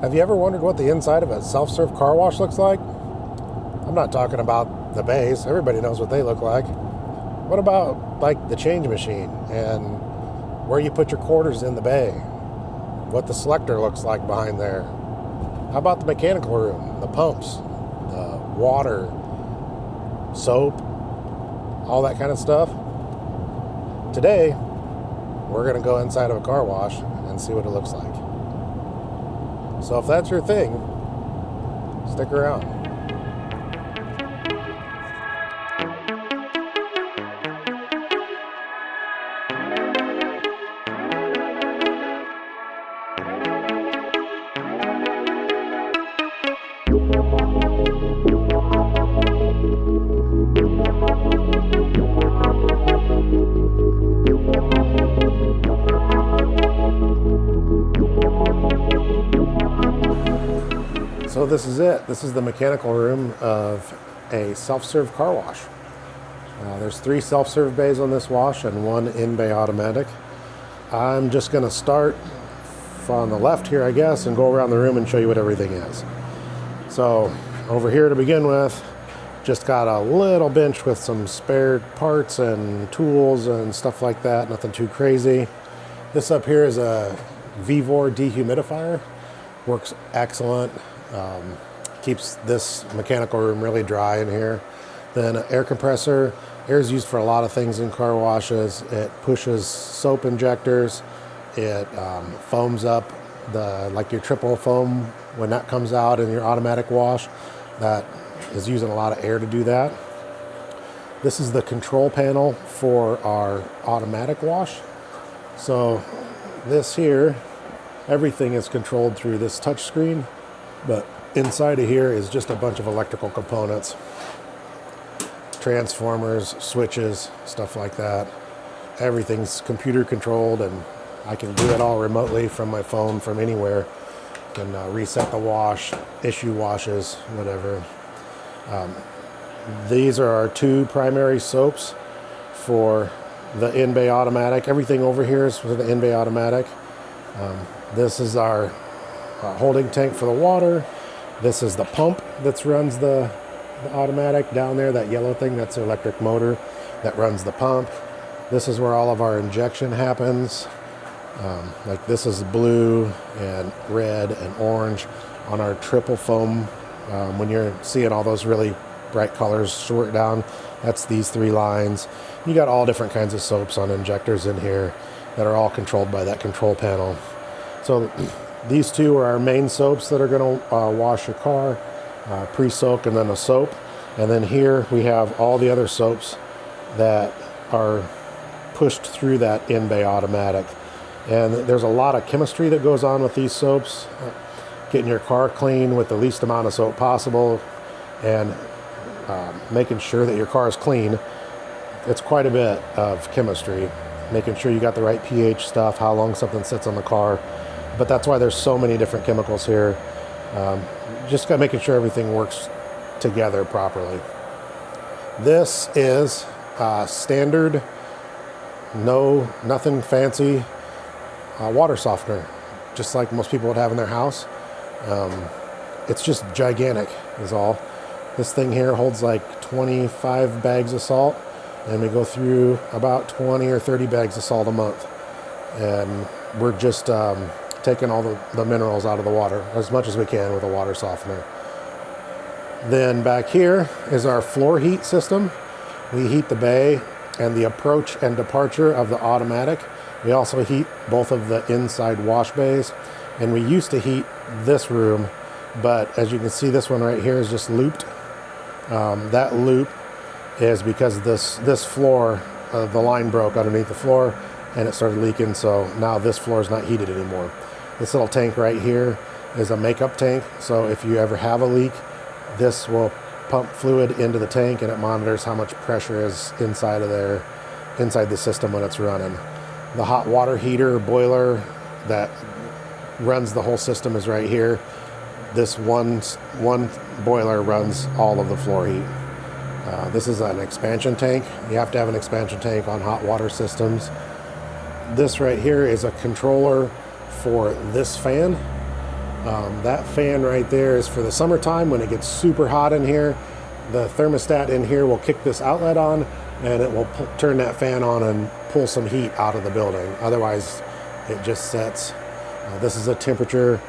Have you ever wondered what the inside of a self-serve car wash looks like? I'm not talking about the bays. Everybody knows what they look like. What about like the change machine and where you put your quarters in the bay? What the selector looks like behind there? How about the mechanical room, the pumps, the water, soap, all that kind of stuff? Today, we're going to go inside of a car wash and see what it looks like. So if that's your thing, stick around. So this is it. This is the mechanical room of a self-serve car wash. There's 3 self-serve bays on this wash and 1 in-bay automatic. I'm just going to start on the left here, I guess, and go around the room and show you what everything is. So over here to begin with, just got a little bench with some spare parts and tools and stuff like that. Nothing too crazy. This up here is a Vevor dehumidifier. Works excellent. Keeps this mechanical room really dry in here. Then an air compressor. Air is used for a lot of things in car washes. It pushes soap injectors. It foams up like your triple foam when that comes out in your automatic wash. That is using a lot of air to do that. This is the control panel for our automatic wash. So this here, everything is controlled through this touch screen, but inside of here is just a bunch of electrical components, transformers, switches, stuff like that. Everything's computer controlled, and I can do it all remotely from my phone from anywhere. Can reset the wash, issue washes, whatever. These are our 2 primary soaps for the in-bay automatic. Everything over here is for the in-bay automatic. This is our holding tank for the water. This is the pump that runs the automatic down there, that yellow thing, that's the electric motor that runs the pump. This is where all of our injection happens. Like this is blue and red and orange on our triple foam. When you're seeing all those really bright colors short down, that's these 3 lines. You got all different kinds of soaps on injectors in here that are all controlled by that control panel. So these 2 are our main soaps that are going to wash your car, pre-soak and then a soap. And then here we have all the other soaps that are pushed through that in-bay automatic. And there's a lot of chemistry that goes on with these soaps. Getting your car clean with the least amount of soap possible and making sure that your car is clean. It's quite a bit of chemistry. Making sure you got the right pH stuff, how long something sits on the car. But that's why there's so many different chemicals here. Just got making sure everything works together properly. This is standard, nothing fancy water softener, just like most people would have in their house. It's just gigantic is all. This thing here holds like 25 bags of salt, and we go through about 20 or 30 bags of salt a month. And we're just taking all the minerals out of the water as much as we can with a water softener. Then back here is our floor heat system. We heat the bay and the approach and departure of the automatic. We also heat both of the inside wash bays, and we used to heat this room, but as you can see, this one right here is just looped. That loop is because this floor, the line broke underneath the floor and it started leaking, so now this floor is not heated anymore. This little tank right here is a makeup tank, so if you ever have a leak, this will pump fluid into the tank and it monitors how much pressure is inside the system when it's running. The hot water heater boiler that runs the whole system is right here. This one boiler runs all of the floor heat. This is an expansion tank. You have to have an expansion tank on hot water systems. This right here is a controller for this fan. That fan right there is for the summertime when it gets super hot in here. The thermostat in here will kick this outlet on, and it will turn that fan on and pull some heat out of the building. Otherwise, it just sets. This is a temperature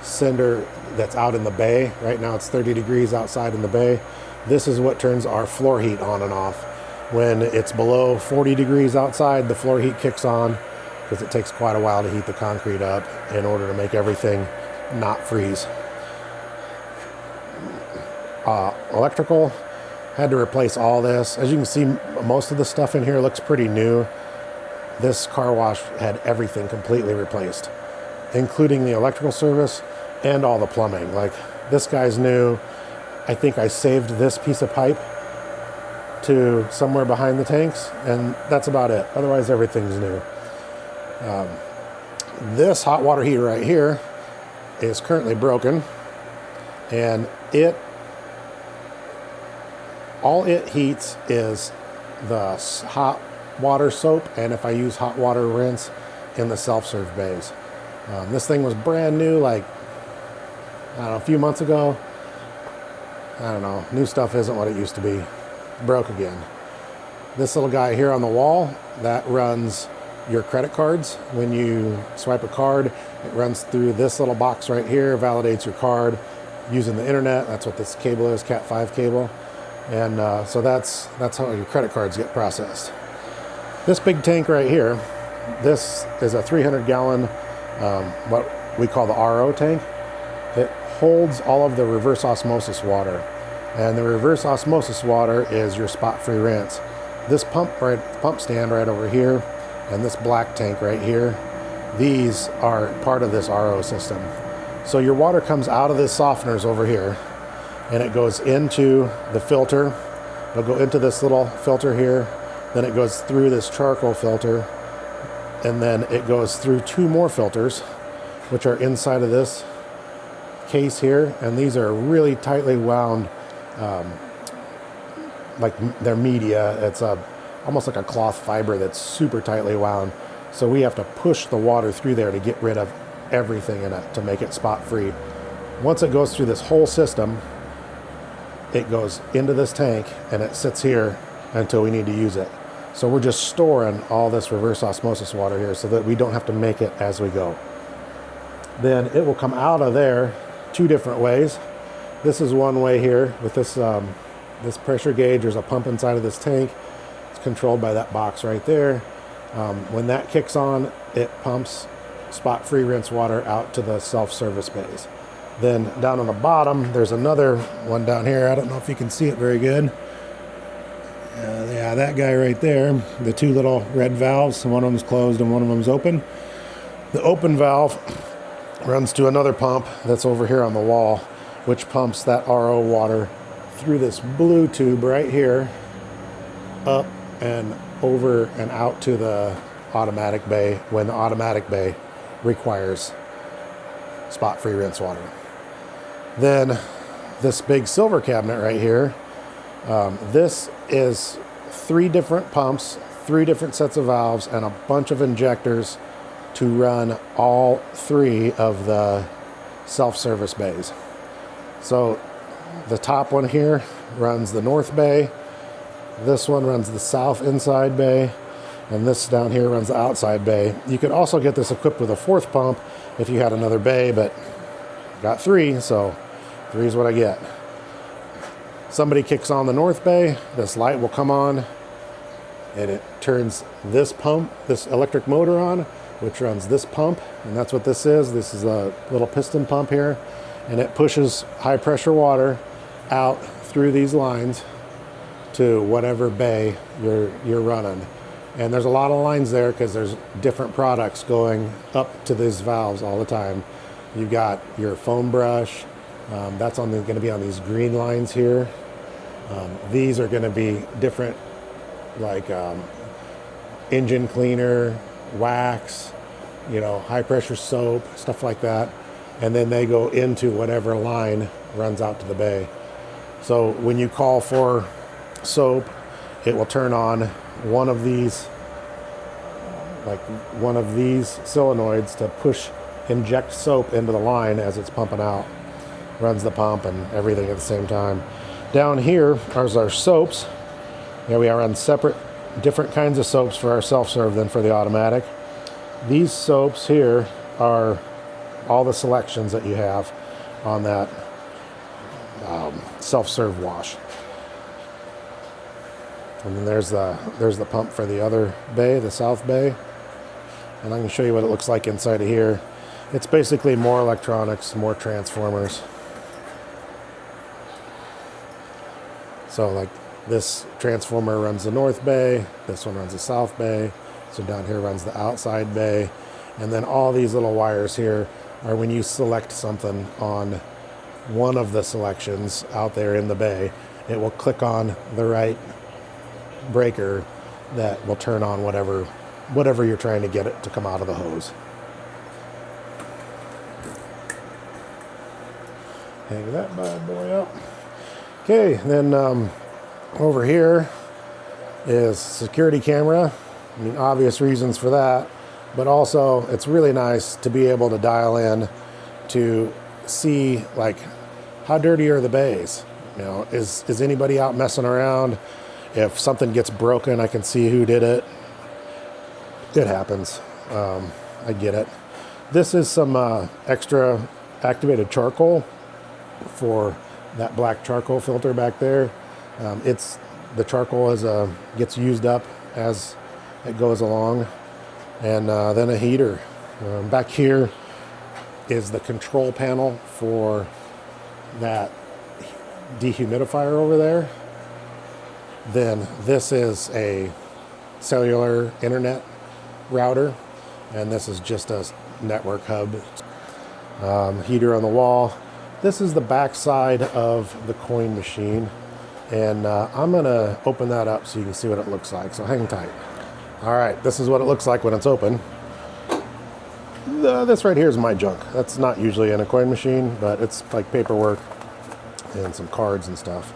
sender that's out in the bay. Right now it's 30 degrees outside in the bay. This is what turns our floor heat on and off. When it's below 40 degrees outside, the floor heat kicks on because it takes quite a while to heat the concrete up in order to make everything not freeze. Electrical, had to replace all this. As you can see, most of the stuff in here looks pretty new. This car wash had everything completely replaced, including the electrical service and all the plumbing. Like, this guy's new. I think I saved this piece of pipe to somewhere behind the tanks, and that's about it. Otherwise, everything's new. This hot water heater right here is currently broken, and all it heats is the hot water soap, and if I use hot water rinse in the self-serve bays. This thing was brand new, like, I don't know, a few months ago. I don't know, new stuff isn't what it used to be. Broke again. This little guy here on the wall, that runs your credit cards. When you swipe a card, it runs through this little box right here, validates your card using the internet. That's what this cable is, Cat 5 cable. And so that's how your credit cards get processed. This big tank right here, this is a 300-gallon, what we call the RO tank. It holds all of the reverse osmosis water. And the reverse osmosis water is your spot-free rinse. This pump stand right over here, and this black tank right here, these are part of this RO system. So your water comes out of this softeners over here, and it goes into the filter. It'll go into this little filter here, then it goes through this charcoal filter, and then it goes through two more filters, which are inside of this case here, and these are really tightly wound, like they're media. It's almost like a cloth fiber that's super tightly wound. So we have to push the water through there to get rid of everything in it to make it spot free. Once it goes through this whole system, it goes into this tank and it sits here until we need to use it. So we're just storing all this reverse osmosis water here so that we don't have to make it as we go. Then it will come out of there two different ways. This is one way here with this this pressure gauge. There's a pump inside of this tank. It's controlled by that box right there. When that kicks on, it pumps spot-free rinse water out to the self-service bays. Then down on the bottom, there's another one down here. I don't know if you can see it very good. Yeah, that guy right there. The two little red valves. One of them's closed and one of them's open. The open valve runs to another pump that's over here on the wall, which pumps that RO water through this blue tube right here, up and over and out to the automatic bay when the automatic bay requires spot-free rinse water. Then this big silver cabinet right here, this is 3 different pumps, 3 different sets of valves, and a bunch of injectors to run all 3 of the self-service bays. So the top one here runs the north bay, this one runs the south inside bay, and this down here runs the outside bay. You could also get this equipped with a 4th pump if you had another bay, but got 3, so 3 is what I get. Somebody kicks on the north bay, this light will come on, and it turns this pump, this electric motor on, which runs this pump, and that's what this is. This is a little piston pump here, and it pushes high pressure water out through these lines to whatever bay you're running. And there's a lot of lines there because there's different products going up to these valves all the time. You've got your foam brush, that's going to be on these green lines here. These are going to be different, like engine cleaner, wax, high pressure soap, stuff like that. And then they go into whatever line runs out to the bay. So when you call for soap, it will turn on one of these solenoids to push inject soap into the line as it's pumping out. Runs the pump and everything at the same time. Down here are our soaps. Here we are on separate, different kinds of soaps for our self-serve than for the automatic. These soaps here are all the selections that you have on that self-serve wash. And then there's the pump for the other bay, the south bay. And I can show you what it looks like inside of here. It's basically more electronics, more transformers. So like this transformer runs the north bay, this one runs the south bay, so down here runs the outside bay, and then all these little wires here are when you select something on one of the selections out there in the bay, it will click on the right breaker that will turn on whatever you're trying to get it to come out of the hose. Hang that bad boy up. Okay, then over here is security camera. I mean, obvious reasons for that, but also it's really nice to be able to dial in to see like how dirty are the bays. You know, is anybody out messing around? If something gets broken, I can see who did it. It happens. I get it. This is some extra activated charcoal for that black charcoal filter back there. The charcoal gets used up as it goes along, and then a heater. Back here is the control panel for that dehumidifier over there. Then this is a cellular internet router, and this is just a network hub. Heater on the wall. This is the back side of the coin machine, and I'm gonna open that up so you can see what it looks like, so hang tight. All right, this is what it looks like when it's open. This right here is my junk. That's not usually in a coin machine, but it's like paperwork and some cards and stuff.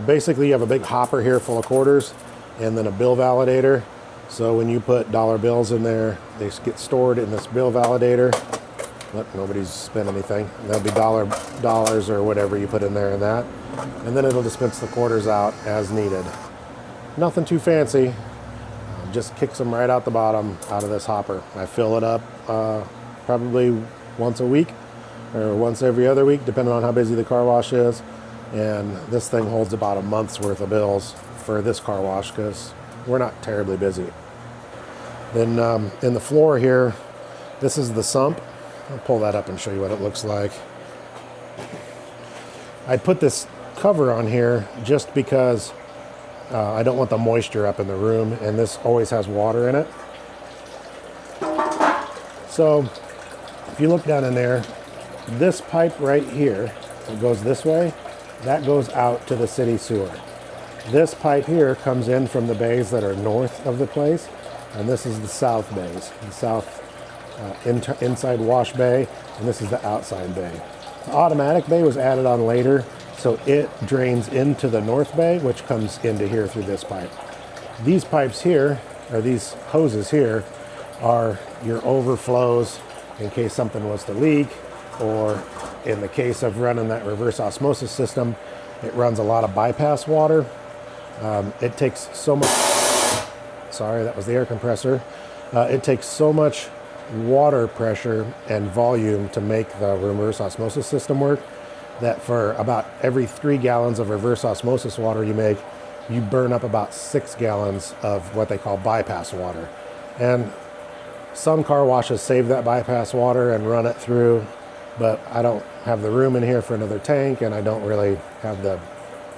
Basically, you have a big hopper here full of quarters and then a bill validator. So when you put dollar bills in there, they get stored in this bill validator. Look, nobody's spent anything. That'll be dollars or whatever you put in there in that. And then it'll dispense the quarters out as needed. Nothing too fancy. Just kicks them right out the bottom out of this hopper. I fill it up probably once a week or once every other week, depending on how busy the car wash is. And this thing holds about a month's worth of bills for this car wash because we're not terribly busy. Then in the floor here, this is the sump. I'll pull that up and show you what it looks like. I put this cover on here just because I don't want the moisture up in the room, and this always has water in it. So if you look down in there, this pipe right here, it goes this way, that goes out to the city sewer. This pipe here comes in from the bays that are north of the place, and this is the south bays, the south inside wash bay, and this is the outside bay. The automatic bay was added on later, so it drains into the north bay, which comes into here through this pipe. These pipes here, or these hoses here, are your overflows in case something was to leak, or in the case of running that reverse osmosis system, it runs a lot of bypass water. It takes so much, sorry, that was the air compressor. It takes so much water pressure and volume to make the reverse osmosis system work that for about every 3 gallons of reverse osmosis water you make, you burn up about 6 gallons of what they call bypass water. And some car washes save that bypass water and run it through, but I don't have the room in here for another tank, and I don't really have the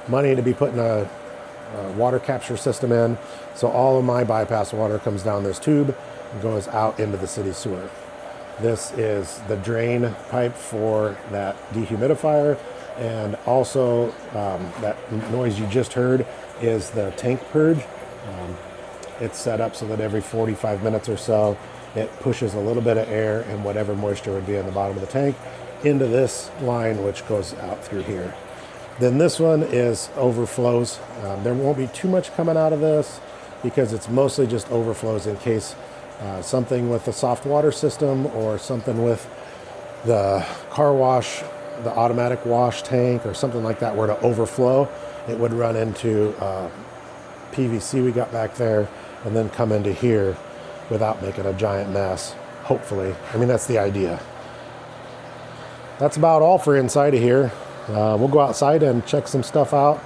money to be putting a water capture system in. So all of my bypass water comes down this tube and goes out into the city sewer. This is the drain pipe for that dehumidifier, and also that noise you just heard is the tank purge. It's set up so that every 45 minutes or so it pushes a little bit of air and whatever moisture would be in the bottom of the tank into this line, which goes out through here. Then this one is overflows. There won't be too much coming out of this because it's mostly just overflows in case something with the soft water system or something with the car wash, the automatic wash tank or something like that were to overflow, it would run into PVC we got back there and then come into here without making a giant mess, hopefully. I mean, that's the idea. That's about all for inside of here. We'll go outside and check some stuff out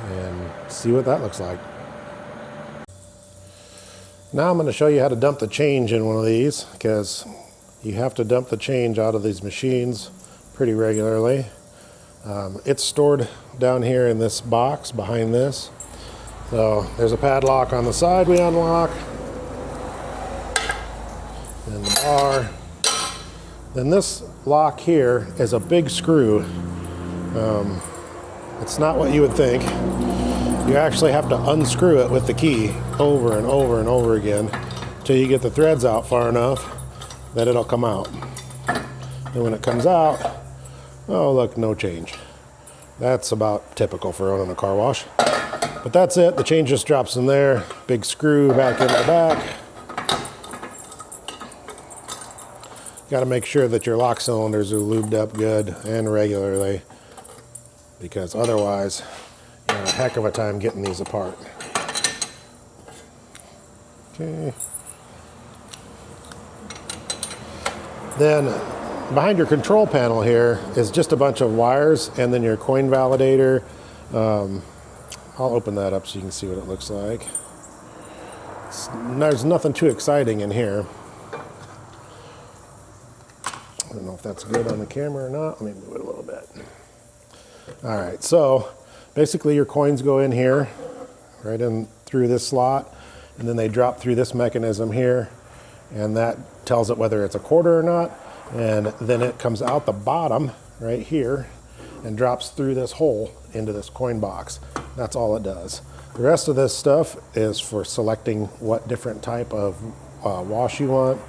and see what that looks like. Now I'm going to show you how to dump the change in one of these, because you have to dump the change out of these machines pretty regularly. It's stored down here in this box behind this. So there's a padlock on the side we unlock, and the bar. Then this lock here is a big screw. It's not what you would think. You actually have to unscrew it with the key over and over and over again until you get the threads out far enough that it'll come out. And when it comes out, oh look, no change. That's about typical for owning a car wash. But that's it, the change just drops in there. Big screw back into the back. Got to make sure that your lock cylinders are lubed up good and regularly, because otherwise you have a heck of a time getting these apart. Okay. Then behind your control panel here is just a bunch of wires and then your coin validator. I'll open that up so you can see what it looks like. There's nothing too exciting in here. I don't know if that's good on the camera or not. Let me move it a little bit. All right, so basically your coins go in here, right in through this slot, and then they drop through this mechanism here, and that tells it whether it's a quarter or not, and then it comes out the bottom right here and drops through this hole into this coin box. That's all it does. The rest of this stuff is for selecting what different type of wash you want.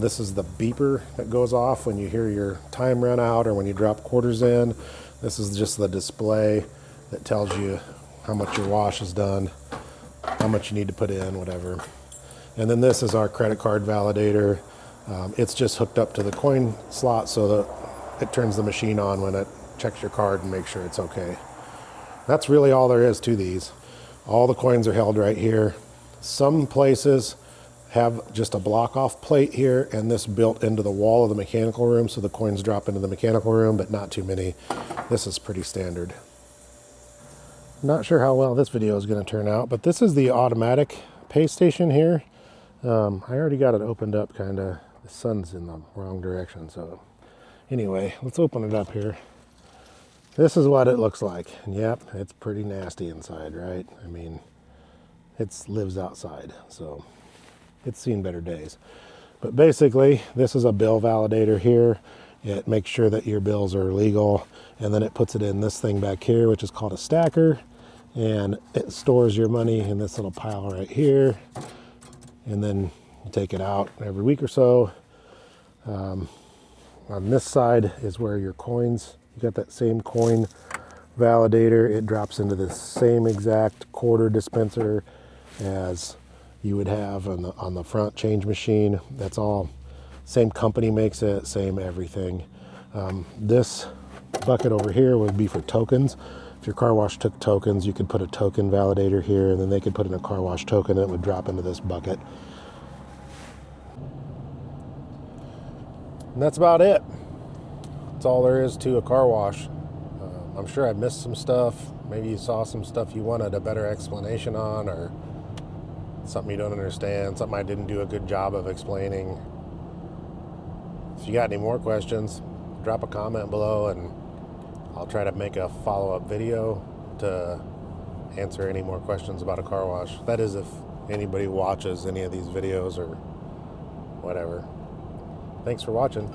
This is the beeper that goes off when you hear your time run out or when you drop quarters in. This is just the display that tells you how much your wash is done, how much you need to put in, whatever. And then this is our credit card validator. It's just hooked up to the coin slot so that it turns the machine on when it checks your card and makes sure it's okay. That's really all there is to these. All the coins are held right here. Some places have just a block off plate here and this built into the wall of the mechanical room so the coins drop into the mechanical room, but not too many. This is pretty standard. Not sure how well this video is going to turn out, but this is the automatic pay station here. I already got it opened up kind of. The sun's in the wrong direction, so anyway, let's open it up here. This is what it looks like. And yep, it's pretty nasty inside, right? I mean, it lives outside, so it's seen better days. But basically, this is a bill validator here. It makes sure that your bills are legal, and then it puts it in this thing back here, which is called a stacker, and it stores your money in this little pile right here, and then you take it out every week or so. On this side is where your coins, you got that same coin validator. It drops into the same exact quarter dispenser as you would have on the front change machine. That's all, same company makes it, same everything. This bucket over here would be for tokens. If your car wash took tokens, you could put a token validator here, and then they could put in a car wash token and it would drop into this bucket. And that's about it. That's all there is to a car wash. I'm sure I missed some stuff. Maybe you saw some stuff you wanted a better explanation on, or something you don't understand, something I didn't do a good job of explaining. If you got any more questions, drop a comment below and I'll try to make a follow-up video to answer any more questions about a car wash. That is, if anybody watches any of these videos or whatever. Thanks for watching.